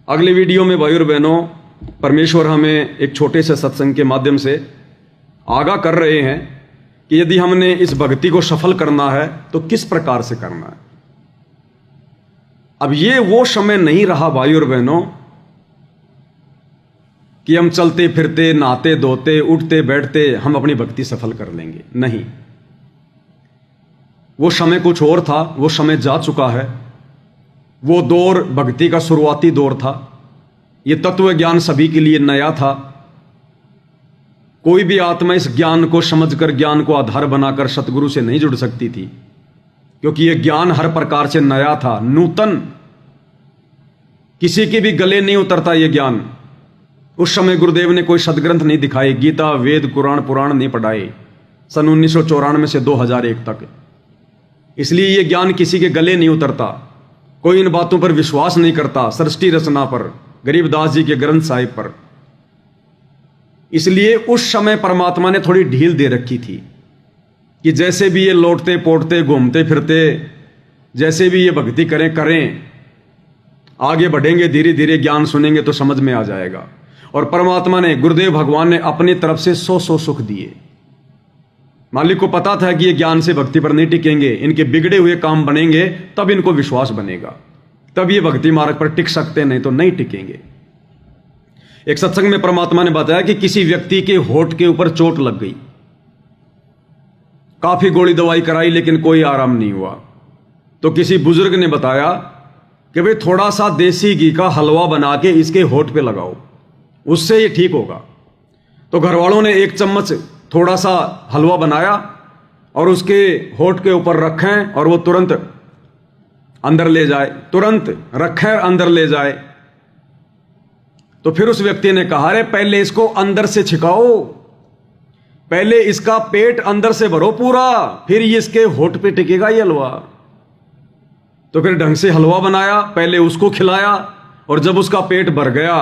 अगले वीडियो में भाई और बहनों, परमेश्वर हमें एक छोटे से सत्संग के माध्यम से आगाह कर रहे हैं कि यदि हमने इस भक्ति को सफल करना है तो किस प्रकार से करना है। अब ये वो समय नहीं रहा भाई और बहनों कि हम चलते फिरते, नहाते धोते, उठते बैठते हम अपनी भक्ति सफल कर लेंगे। नहीं, वो समय कुछ और था, वो समय जा चुका है। वो दौर भक्ति का शुरुआती दौर था। ये तत्व ज्ञान सभी के लिए नया था। कोई भी आत्मा इस ज्ञान को समझकर, ज्ञान को आधार बनाकर सतगुरु से नहीं जुड़ सकती थी, क्योंकि यह ज्ञान हर प्रकार से नया था, नूतन। किसी के भी गले नहीं उतरता यह ज्ञान। उस समय गुरुदेव ने कोई सदग्रंथ नहीं दिखाए, गीता, वेद, कुरान, पुराण नहीं पढ़ाए सन 1994 से 2001 तक। इसलिए यह ज्ञान किसी के गले नहीं उतरता। कोई इन बातों पर विश्वास नहीं करता, सृष्टि रचना पर, गरीबदास जी के ग्रंथ साहिब पर। इसलिए उस समय परमात्मा ने थोड़ी ढील दे रखी थी कि जैसे भी ये लौटते पोटते, घूमते फिरते, जैसे भी ये भक्ति करें, आगे बढ़ेंगे, धीरे धीरे ज्ञान सुनेंगे तो समझ में आ जाएगा। और परमात्मा ने, गुरुदेव भगवान ने अपनी तरफ से 100 सुख दिए। मालिक को पता था कि ये ज्ञान से भक्ति पर नहीं टिकेंगे, इनके बिगड़े हुए काम बनेंगे, तब इनको विश्वास बनेगा, तब ये भक्ति मार्ग पर टिक सकते, नहीं तो नहीं टिकेंगे। एक सत्संग में परमात्मा ने बताया कि किसी व्यक्ति के होठ के ऊपर चोट लग गई, काफी गोली दवाई कराई लेकिन कोई आराम नहीं हुआ। तो किसी बुजुर्ग ने बताया कि भाई थोड़ा सा देसी घी का हलवा बना के इसके होठ पे लगाओ, उससे ये ठीक होगा। तो घर वालों ने 1 चम्मच थोड़ा सा हलवा बनाया और उसके होठ के ऊपर रखें और वो तुरंत अंदर ले जाए, तुरंत रखें अंदर ले जाए। तो फिर उस व्यक्ति ने कहा, अरे पहले इसको अंदर से छिकाओ, पहले इसका पेट अंदर से भरो पूरा, फिर ये इसके होठ पे टिकेगा ये हलवा। तो फिर ढंग से हलवा बनाया, पहले उसको खिलाया, और जब उसका पेट भर गया,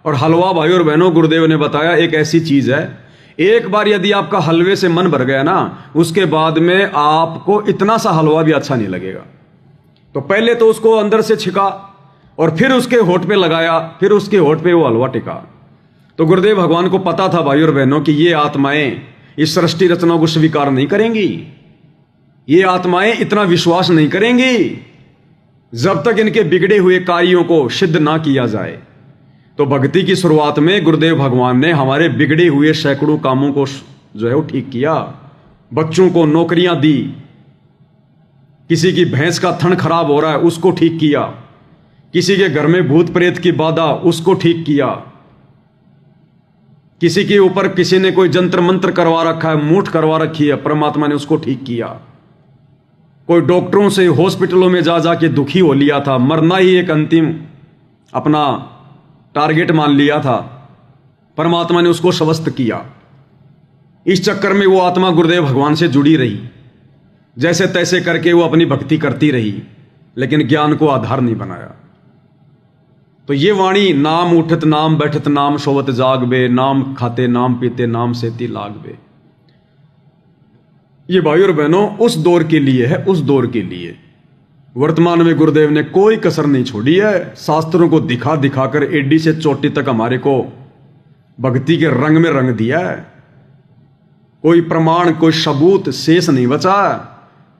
और हलवा भाई और बहनों, गुरुदेव ने बताया एक ऐसी चीज है, एक बार यदि आपका हलवे से मन भर गया ना, उसके बाद में आपको इतना सा हलवा भी अच्छा नहीं लगेगा। तो पहले तो उसको अंदर से छिका और फिर उसके होठ पे लगाया, फिर उसके होठ पे वो हलवा टिका। तो गुरुदेव भगवान को पता था भाई और बहनों कि ये आत्माएं इस सृष्टि रचना को स्वीकार नहीं करेंगी, ये आत्माएं इतना विश्वास नहीं करेंगी जब तक इनके बिगड़े हुए कार्यों को सिद्ध ना किया जाए। तो भक्ति की शुरुआत में गुरुदेव भगवान ने हमारे बिगड़े हुए सैकड़ों कामों को जो है वो ठीक किया। बच्चों को नौकरियां दी, किसी की भैंस का थन खराब हो रहा है उसको ठीक किया, किसी के घर में भूत प्रेत की बाधा उसको ठीक किया, किसी के ऊपर किसी ने कोई जंत्र मंत्र करवा रखा है, मूठ करवा रखी है, परमात्मा ने उसको ठीक किया। कोई डॉक्टरों से हॉस्पिटलों में जा जाके दुखी हो लिया था, मरना ही एक अंतिम अपना टारगेट मान लिया था, परमात्मा ने उसको स्वस्थ किया। इस चक्कर में वो आत्मा गुरुदेव भगवान से जुड़ी रही, जैसे तैसे करके वो अपनी भक्ति करती रही, लेकिन ज्ञान को आधार नहीं बनाया। तो ये वाणी, नाम उठत नाम बैठत नाम सोवत जागबे, नाम खाते नाम पीते नाम सेती लागबे, ये भाई और बहनों उस दौर के लिए है, उस दौर के लिए। वर्तमान में गुरुदेव ने कोई कसर नहीं छोड़ी है। शास्त्रों को दिखा दिखाकर एडी से चोटी तक हमारे को भक्ति के रंग में रंग दिया है। कोई प्रमाण, कोई सबूत शेष नहीं बचा।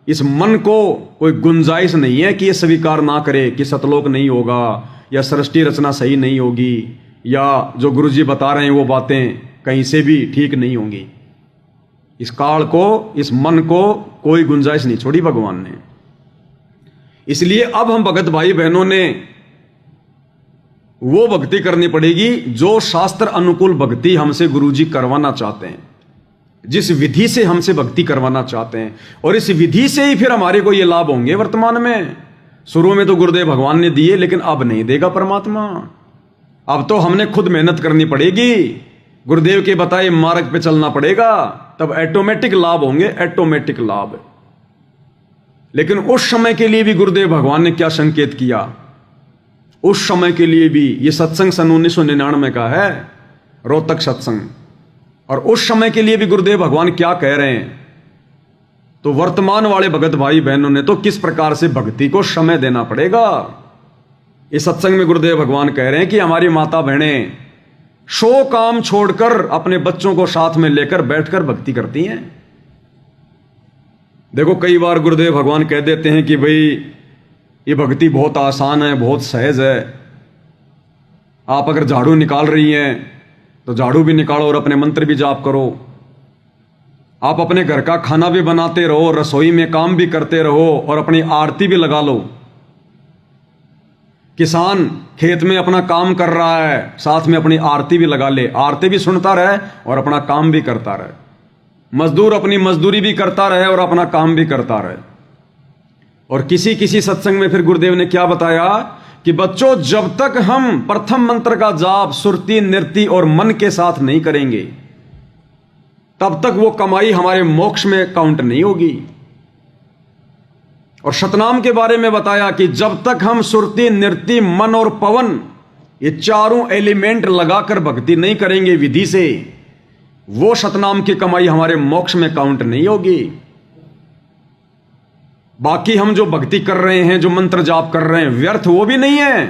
इस मन को कोई गुंजाइश नहीं है कि ये स्वीकार ना करे कि सतलोक नहीं होगा, या सृष्टि रचना सही नहीं होगी, या जो गुरुजी बता रहे हैं वो बातें कहीं से भी ठीक नहीं होंगी। इस काल को, इस मन को कोई गुंजाइश नहीं छोड़ी भगवान ने। इसलिए अब हम भगत भाई बहनों ने वो भक्ति करनी पड़ेगी जो शास्त्र अनुकूल भक्ति हमसे गुरुजी करवाना चाहते हैं, जिस विधि से हमसे भक्ति करवाना चाहते हैं, और इस विधि से ही फिर हमारे को ये लाभ होंगे। वर्तमान में, शुरू में तो गुरुदेव भगवान ने दिए, लेकिन अब नहीं देगा परमात्मा। अब तो हमने खुद मेहनत करनी पड़ेगी, गुरुदेव के बताए मार्ग पे चलना पड़ेगा, तब ऑटोमेटिक लाभ होंगे, ऑटोमेटिक लाभ। लेकिन उस समय के लिए भी गुरुदेव भगवान ने क्या संकेत किया, उस समय के लिए भी, ये सत्संग सन 1999 का है, रोहतक सत्संग, और उस समय के लिए भी गुरुदेव भगवान क्या कह रहे हैं। तो वर्तमान वाले भगत भाई बहनों ने तो किस प्रकार से भक्ति को समय देना पड़ेगा, इस सत्संग में गुरुदेव भगवान कह रहे हैं कि हमारी माता बहनें 100 काम छोड़कर अपने बच्चों को साथ में लेकर बैठकर भक्ति करती हैं। देखो कई बार गुरुदेव भगवान कह देते हैं कि भाई ये भक्ति बहुत आसान है, बहुत सहज है। आप अगर झाड़ू निकाल रही हैं तो झाड़ू भी निकालो और अपने मंत्र भी जाप करो। आप अपने घर का खाना भी बनाते रहो, रसोई में काम भी करते रहो और अपनी आरती भी लगा लो। किसान खेत में अपना काम कर रहा है, साथ में अपनी आरती भी लगा ले, आरती भी सुनता रहे और अपना काम भी करता रहे। मजदूर अपनी मजदूरी भी करता रहे और अपना काम भी करता रहे। और किसी किसी सत्संग में फिर गुरुदेव ने क्या बताया कि बच्चों, जब तक हम प्रथम मंत्र का जाप सुरती नृत्य और मन के साथ नहीं करेंगे तब तक वो कमाई हमारे मोक्ष में काउंट नहीं होगी। और शतनाम के बारे में बताया कि जब तक हम सुरती नृत्य मन और पवन ये चारों एलिमेंट लगाकर भक्ति नहीं करेंगे विधि से, वो शतनाम की कमाई हमारे मोक्ष में काउंट नहीं होगी। बाकी हम जो भक्ति कर रहे हैं, जो मंत्र जाप कर रहे हैं, व्यर्थ वो भी नहीं है।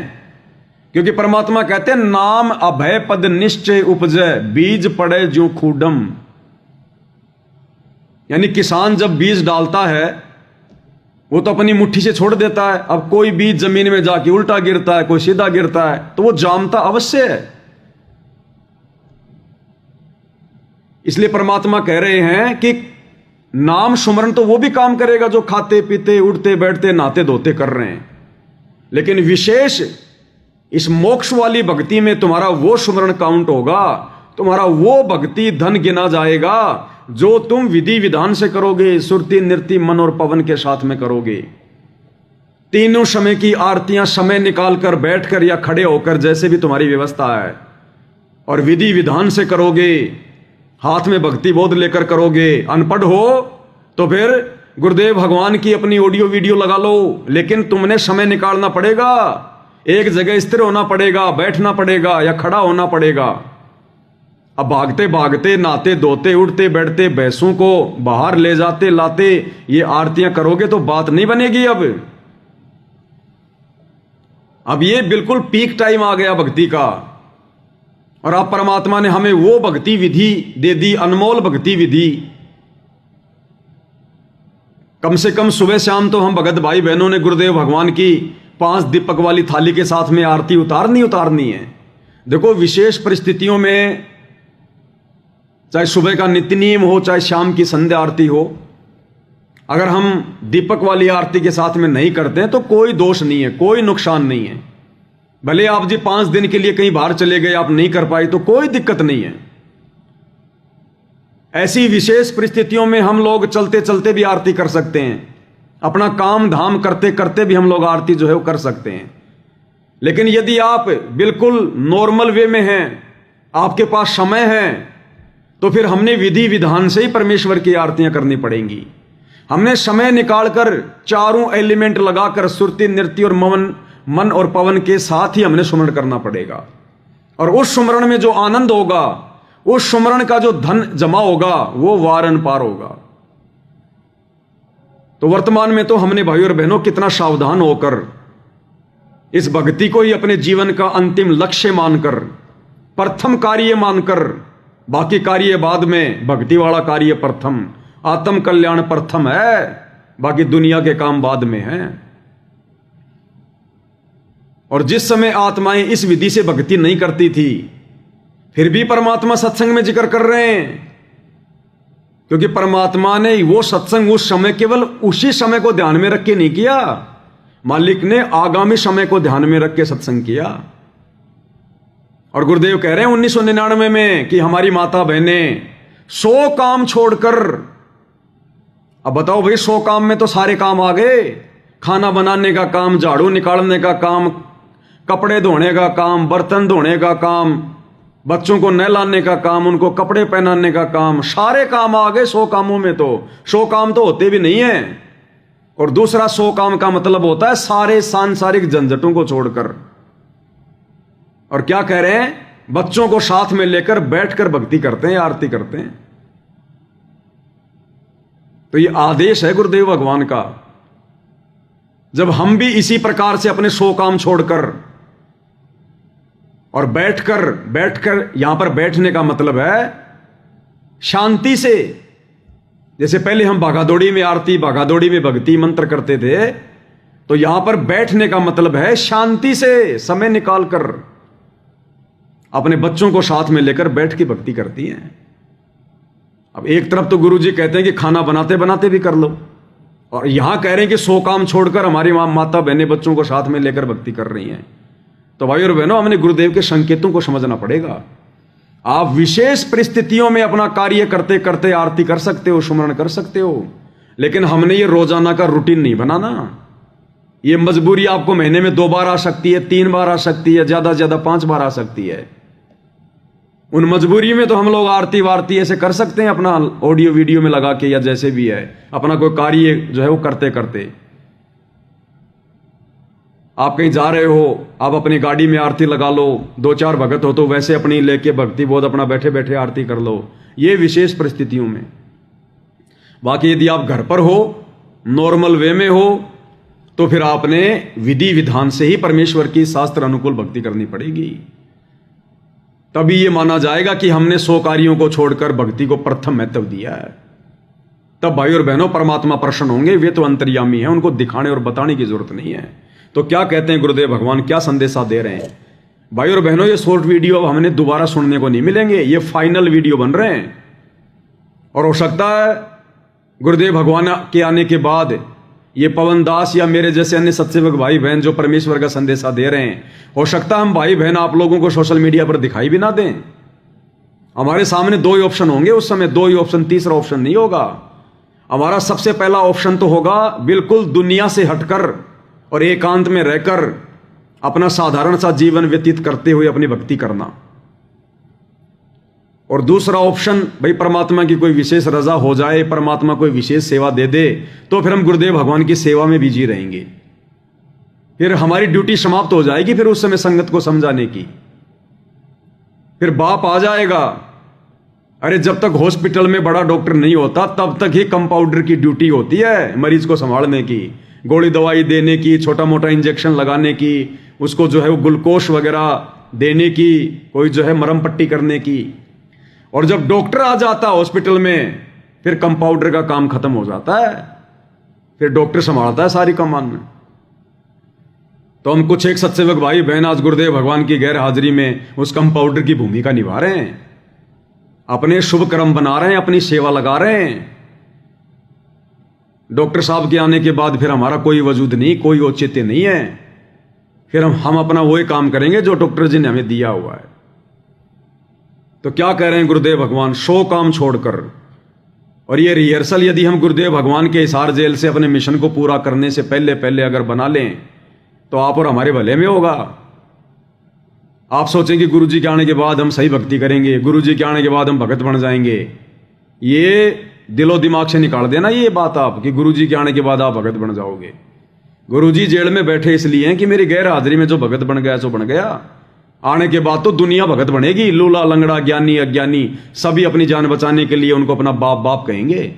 क्योंकि परमात्मा कहते हैं नाम अभय पद निश्चय उपजय बीज पड़े जो खूडम। यानी किसान जब बीज डालता है वो तो अपनी मुट्ठी से छोड़ देता है। अब कोई बीज जमीन में जाके उल्टा गिरता है, कोई सीधा गिरता है, तो वो जानता अवश्य है। इसलिए परमात्मा कह रहे हैं कि नाम सुमरण तो वो भी काम करेगा जो खाते पीते उठते बैठते नहाते धोते कर रहे हैं, लेकिन विशेष इस मोक्ष वाली भक्ति में तुम्हारा वो सुमरण काउंट होगा, तुम्हारा वो भक्ति धन गिना जाएगा जो तुम विधि विधान से करोगे, सुरती नृत्य मन और पवन के साथ में करोगे। तीनों समय की आरतियां समय निकालकर बैठकर या खड़े होकर, जैसे भी तुम्हारी व्यवस्था है, और विधि विधान से करोगे, हाथ में भक्ति बोध लेकर करोगे। अनपढ़ हो तो फिर गुरुदेव भगवान की अपनी ऑडियो वीडियो लगा लो, लेकिन तुमने समय निकालना पड़ेगा, एक जगह स्थिर होना पड़ेगा, बैठना पड़ेगा या खड़ा होना पड़ेगा। अब भागते भागते नहाते धोते उठते बैठते भैंसों को बाहर ले जाते लाते ये आरतियां करोगे तो बात नहीं बनेगी। अब ये बिल्कुल पीक टाइम आ गया भक्ति का, और अब परमात्मा ने हमें वो भक्ति विधि दे दी, अनमोल भक्ति विधि। कम से कम सुबह शाम तो हम भगत भाई बहनों ने गुरुदेव भगवान की 5 दीपक वाली थाली के साथ में आरती उतारनी है। देखो विशेष परिस्थितियों में, चाहे सुबह का नित्य नियम हो चाहे शाम की संध्या आरती हो, अगर हम दीपक वाली आरती के साथ में नहीं करते हैं तो कोई दोष नहीं है, कोई नुकसान नहीं है। भले आप जी 5 दिन के लिए कहीं बाहर चले गए, आप नहीं कर पाए तो कोई दिक्कत नहीं है। ऐसी विशेष परिस्थितियों में हम लोग चलते चलते भी आरती कर सकते हैं, अपना काम धाम करते करते भी हम लोग आरती जो है वो कर सकते हैं। लेकिन यदि आप बिल्कुल नॉर्मल वे में हैं, आपके पास समय है, तो फिर हमने विधि विधान से ही परमेश्वर की आरतियां करनी पड़ेंगी। हमने समय निकालकर चारों एलिमेंट लगाकर सुरती नृत्य और मन और पवन के साथ ही हमने सुमरण करना पड़ेगा। और उस सुमरण में जो आनंद होगा, उस सुमरण का जो धन जमा होगा, वो वारन पार होगा। तो वर्तमान में तो हमने भाई और बहनों कितना सावधान होकर इस भक्ति को ही अपने जीवन का अंतिम लक्ष्य मानकर, प्रथम कार्य मानकर, बाकी कार्य बाद में, भक्ति वाला कार्य प्रथम, आत्म कल्याण प्रथम है, बाकी दुनिया के काम बाद में हैं। और जिस समय आत्माएं इस विधि से भक्ति नहीं करती थी, फिर भी परमात्मा सत्संग में जिक्र कर रहे हैं, क्योंकि परमात्मा ने वो सत्संग उस समय केवल उसी समय को ध्यान में रख के नहीं किया, मालिक ने आगामी समय को ध्यान में रख के सत्संग किया। और गुरुदेव कह रहे हैं 1999 में कि हमारी माता बहनें 100 काम छोड़कर, अब बताओ भाई 100 काम में तो सारे काम आ गए, खाना बनाने का काम, झाड़ू निकालने का काम, कपड़े धोने का काम, बर्तन धोने का काम, बच्चों को नहलाने का काम, उनको कपड़े पहनाने का काम, सारे काम आ गए 100 कामों में। तो 100 काम तो होते भी नहीं है। और दूसरा 100 काम का मतलब होता है सारे सांसारिक झंझटों को छोड़कर। और क्या कह रहे हैं, बच्चों को साथ में लेकर बैठकर भक्ति करते हैं, आरती करते हैं। तो ये आदेश है गुरुदेव भगवान का। जब हम भी इसी प्रकार से अपने 100 काम छोड़कर और बैठकर यहां पर बैठने का मतलब है शांति से। जैसे पहले हम भागादौड़ी में आरती, भागादौड़ी में भक्ति मंत्र करते थे, तो यहां पर बैठने का मतलब है शांति से समय निकालकर अपने बच्चों को साथ में लेकर बैठ के भक्ति करती हैं। अब एक तरफ तो गुरुजी कहते हैं कि खाना बनाते बनाते भी कर लो, और यहां कह रहे हैं कि 100 काम छोड़कर हमारी माता बहनें बच्चों को साथ में लेकर भक्ति कर रही हैं। तो भाई और बहनों, हमने गुरुदेव के संकेतों को समझना पड़ेगा। आप विशेष परिस्थितियों में अपना कार्य करते करते आरती कर सकते हो, सुमरण कर सकते हो, लेकिन हमने ये रोजाना का रूटीन नहीं बनाना। ये मजबूरी आपको महीने में 2 बार आ सकती है, 3 बार आ सकती है, ज्यादा से ज्यादा 5 बार आ सकती है। उन मजबूरी में तो हम लोग आरती वारती ऐसे कर सकते हैं अपना ऑडियो वीडियो में लगा के, या जैसे भी है अपना कोई कार्य जो है वो करते करते। आप कहीं जा रहे हो, आप अपनी गाड़ी में आरती लगा लो, 2-4 भगत हो तो वैसे अपनी लेके भक्ति बोध अपना बैठे बैठे आरती कर लो, ये विशेष परिस्थितियों में। बाकी यदि आप घर पर हो, नॉर्मल वे में हो, तो फिर आपने विधि विधान से ही परमेश्वर की शास्त्र अनुकूल भक्ति करनी पड़ेगी। तभी ये माना जाएगा कि हमने 100 कार्यों को छोड़कर भक्ति को प्रथम महत्व दिया है। तब भाई और बहनों परमात्मा प्रसन्न होंगे। वे तो अंतर्यामी हैं, उनको दिखाने और बताने की जरूरत नहीं है। तो क्या कहते हैं गुरुदेव भगवान, क्या संदेशा दे रहे हैं? भाई और बहनों, ये शॉर्ट वीडियो अब हमने दोबारा सुनने को नहीं मिलेंगे, ये फाइनल वीडियो बन रहे हैं। और हो सकता है गुरुदेव भगवान के आने के बाद ये पवन दास या मेरे जैसे अन्य सत्सेवक भाई बहन जो परमेश्वर का संदेशा दे रहे हैं, हो सकता है हम भाई बहन आप लोगों को सोशल मीडिया पर दिखाई भी ना दें। हमारे सामने 2 ही ऑप्शन होंगे उस समय, 2 ही ऑप्शन, तीसरा ऑप्शन नहीं होगा। हमारा सबसे पहला ऑप्शन तो होगा बिल्कुल दुनिया से हटकर और एकांत में रहकर अपना साधारण सा जीवन व्यतीत करते हुए अपनी भक्ति करना। और दूसरा ऑप्शन, भाई परमात्मा की कोई विशेष रजा हो जाए, परमात्मा कोई विशेष सेवा दे दे, तो फिर हम गुरुदेव भगवान की सेवा में बिजी रहेंगे। फिर हमारी ड्यूटी समाप्त हो जाएगी, फिर उस समय संगत को समझाने की। फिर बाप आ जाएगा, अरे जब तक हॉस्पिटल में बड़ा डॉक्टर नहीं होता तब तक ही कंपाउंडर की ड्यूटी होती है मरीज को संभालने की, गोली दवाई देने की, छोटा मोटा इंजेक्शन लगाने की, उसको जो है वो ग्लूकोज वगैरह देने की, कोई जो है मरहम पट्टी करने की। और जब डॉक्टर आ जाता है हॉस्पिटल में, फिर कंपाउंडर का काम खत्म हो जाता है, फिर डॉक्टर संभालता है सारी कमान। तो हम कुछ एक सत्सेवक भाई बहन आज गुरुदेव भगवान की गैर हाजिरी में उस कंपाउंडर की भूमिका निभा रहे हैं, अपने शुभ कर्म बना रहे हैं, अपनी सेवा लगा रहे हैं। डॉक्टर साहब के आने के बाद फिर हमारा कोई वजूद नहीं, कोई औचित्य नहीं है। फिर हम अपना वही काम करेंगे जो डॉक्टर जी ने हमें दिया हुआ है। तो क्या कह रहे हैं गुरुदेव भगवान, 100 काम छोड़कर। और ये रिहर्सल यदि हम गुरुदेव भगवान के हिसार जेल से अपने मिशन को पूरा करने से पहले पहले अगर बना लें तो आप और हमारे भले में होगा। आप सोचेंगे गुरुजी के आने के बाद हम सही भक्ति करेंगे, गुरुजी के आने के बाद हम भगत बन जाएंगे। ये दिलो दिमाग से निकाल देना ये बात आप, कि गुरुजी के आने के बाद आप भगत बन जाओगे। गुरुजी जेल में बैठे इसलिए हैं कि मेरी गैर हाजिरी में जो भगत बन गया सो बन गया, आने के बाद तो दुनिया भगत बनेगी। लूला लंगड़ा ज्ञानी अज्ञानी सभी अपनी जान बचाने के लिए उनको अपना बाप बाप कहेंगे।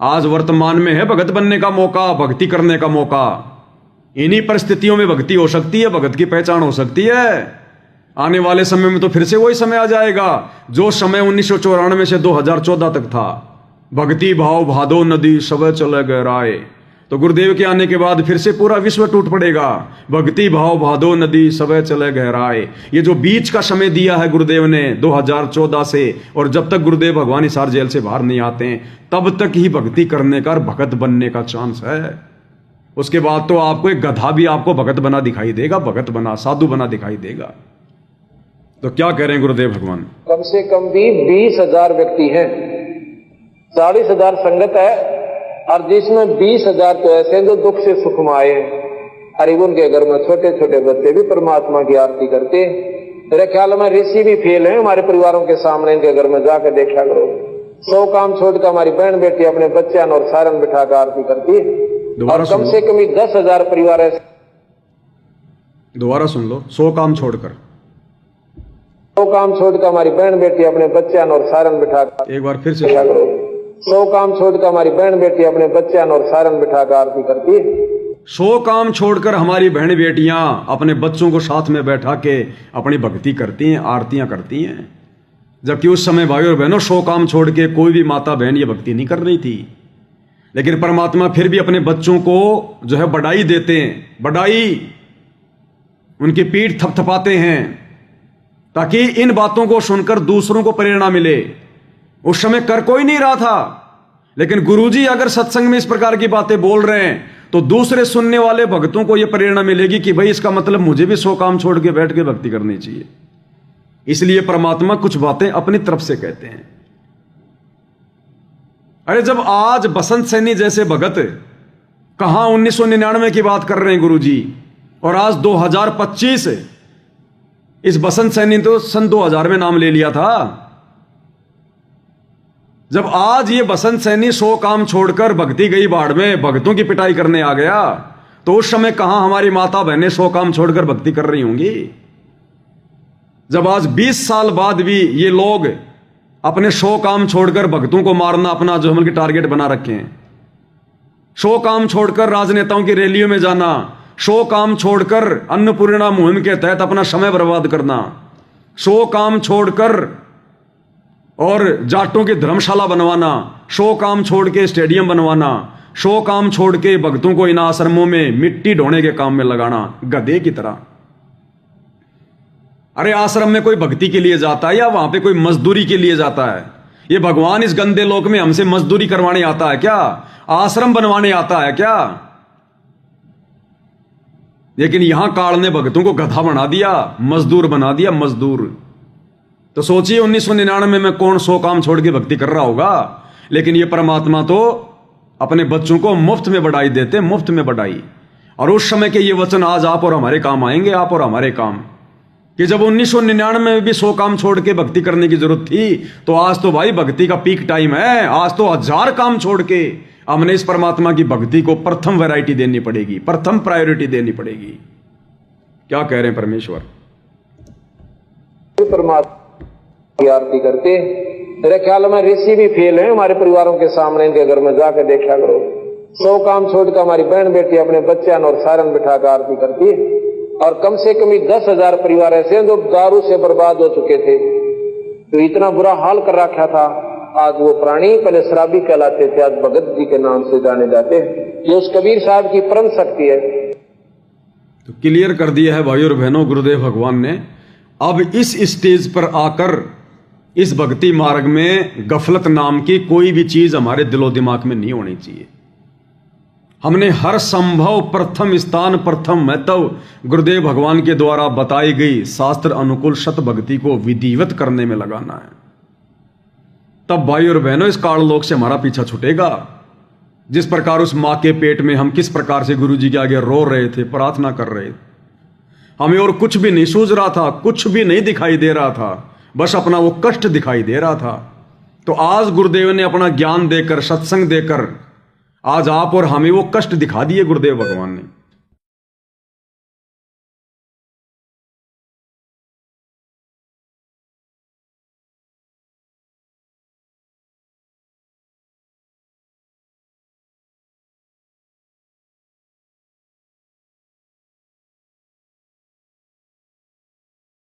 आज वर्तमान में है भगत बनने का मौका, भक्ति करने का मौका। इन्हीं परिस्थितियों में भक्ति हो सकती है, भगत की पहचान हो सकती है। आने वाले समय में तो फिर से वही समय आ जाएगा जो समय 1994 से 2014 तक था। भक्ति भाव भादो नदी सब चले गहराए। तो गुरुदेव के आने के बाद फिर से पूरा विश्व टूट पड़ेगा। भक्ति भाव भादो नदी सब चले गहराए। ये जो बीच का समय दिया है गुरुदेव ने 2014 से, और जब तक गुरुदेव भगवान हिसार जेल से बाहर नहीं आते हैं तब तक ही भक्ति करने का, भगत बनने का चांस है। उसके बाद तो आपको एक गधा भी आपको भगत बना दिखाई देगा, भगत बना, साधु बना दिखाई देगा। तो क्या कह रहे हैं गुरुदेव भगवान, कम से कम भी 20,000 व्यक्ति हैं, 40,000 संगत है, और जिसमें 20,000 तो ऐसे हैं जो दुख से सुख में आए। और उनके घर में छोटे छोटे बच्चे भी परमात्मा की आरती करते। मेरे ख्याल में ऋषि भी फेल हैं हमारे परिवारों के सामने, इनके घर में जाकर देखा करो। 100 काम छोड़कर हमारी बहन बेटी अपने बच्चे और सारन बिठा कर आरती करती है। और कम से कम 10,000 परिवार ऐसे। दोबारा सुन लो, 100 काम छोड़कर, 100 काम छोड़कर हमारी बहन बेटी अपने बच्चे और सारन बिठा कर, एक बार फिर से 100 काम छोड़कर हमारी बहन बेटी अपने बच्चे और सारन बिठा कर आरती करती है। 100 काम छोड़कर हमारी बहन बेटियां अपने बच्चों को साथ में बैठा के अपनी भक्ति करती हैं, आरतियां करती हैं, जबकि उस समय भाई और बहनों 100 काम छोड़ के कोई भी माता बहन ये भक्ति नहीं कर रही थी। लेकिन परमात्मा फिर भी अपने बच्चों को जो है बढ़ाई देते हैं, बढ़ाई, उनकी पीठ थपथपाते हैं, ताकि इन बातों को सुनकर दूसरों को प्रेरणा मिले। उस समय कर कोई नहीं रहा था, लेकिन गुरुजी अगर सत्संग में इस प्रकार की बातें बोल रहे हैं तो दूसरे सुनने वाले भक्तों को यह प्रेरणा मिलेगी कि भाई इसका मतलब मुझे भी 100 काम छोड़ के बैठ के भक्ति करनी चाहिए। इसलिए परमात्मा कुछ बातें अपनी तरफ से कहते हैं। अरे जब आज बसंत सैनी जैसे भगत कहां 1999 की बात कर रहे हैं गुरुजी, और आज 2025, इस बसंत सैनी तो सन 2000 में नाम ले लिया था। जब आज ये बसंत सैनी 100 काम छोड़कर भक्ति गई बाढ़ में भक्तों की पिटाई करने आ गया, तो उस समय कहां हमारी माता बहनें 100 काम छोड़कर भक्ति कर रही होंगी। जब आज 20 साल बाद भी ये लोग अपने 100 काम छोड़कर भक्तों को मारना अपना जो हम टारगेट बना रखे हैं, 100 काम छोड़कर राजनेताओं की रैलियों में जाना, 100 काम छोड़कर अन्नपूर्णा मुहिम के तहत अपना समय बर्बाद करना, 100 काम छोड़कर और जाटों की धर्मशाला बनवाना, 100 काम छोड़ के स्टेडियम बनवाना, 100 काम छोड़ के भक्तों को इन आश्रमों में मिट्टी ढोने के काम में लगाना गधे की तरह। अरे आश्रम में कोई भक्ति के लिए जाता है या वहां पे कोई मजदूरी के लिए जाता है? ये भगवान इस गंदे लोक में हमसे मजदूरी करवाने आता है क्या? आश्रम बनवाने आता है क्या? लेकिन यहां काल ने भक्तों को गधा बना दिया, मजदूर बना दिया, मजदूर। तो सोचिए 1999 में कौन 100 काम छोड़ के भक्ति कर रहा होगा। लेकिन ये परमात्मा तो अपने बच्चों को मुफ्त में बढ़ाई देते, मुफ्त में बढ़ाई। और उस समय के ये वचन आज आप और हमारे काम आएंगे, आप और हमारे काम, कि जब 1999 में भी 100 काम छोड़ के भक्ति करने की जरूरत थी, तो आज तो भाई भक्ति का पीक टाइम है। आज तो 1000 काम छोड़ के हमने इस परमात्मा की भक्ति को प्रथम वैरायटी देनी पड़ेगी, प्रथम प्रायोरिटी देनी पड़ेगी। क्या कह रहे हैं परमेश्वर? परमात्मा की आरती करते, मेरे ख्याल में ऋषि भी फेल है हमारे परिवारों के सामने। इनके घर में जाकर देखा करो, 100 काम छोड़कर हमारी बहन बेटी अपने बच्चों और सारन बिठाकर आरती करती है। और कम से कम 10,000 परिवार ऐसे हैं जो दारू से बर्बाद हो चुके थे, तो इतना बुरा हाल कर रखा था। आज वो प्राणी पहले शराबी कहलाते थे, आज भगत जी के नाम से जाने जाते हैं। ये उस कबीर साहब की परम शक्ति है। तो क्लियर कर दिया है भाई और बहनों गुरुदेव भगवान ने। अब इस स्टेज पर आकर इस भक्ति मार्ग में गफलत नाम की कोई भी चीज हमारे दिलो दिमाग में नहीं होनी चाहिए। हमने हर संभव प्रथम स्थान, प्रथम महत्व गुरुदेव भगवान के द्वारा बताई गई शास्त्र अनुकूल सत भक्ति को विधिवत करने में लगाना है। तब भाई और बहनों इस काल लोक से हमारा पीछा छूटेगा। जिस प्रकार उस मां के पेट में हम किस प्रकार से गुरु जी के आगे रो रहे थे, प्रार्थना कर रहे थे, हमें और कुछ भी नहीं सूझ रहा था, कुछ भी नहीं दिखाई दे रहा था, बस अपना वो कष्ट दिखाई दे रहा था। तो आज गुरुदेव ने अपना ज्ञान देकर, सत्संग देकर आज आप और हमें वो कष्ट दिखा दिए गुरुदेव भगवान ने।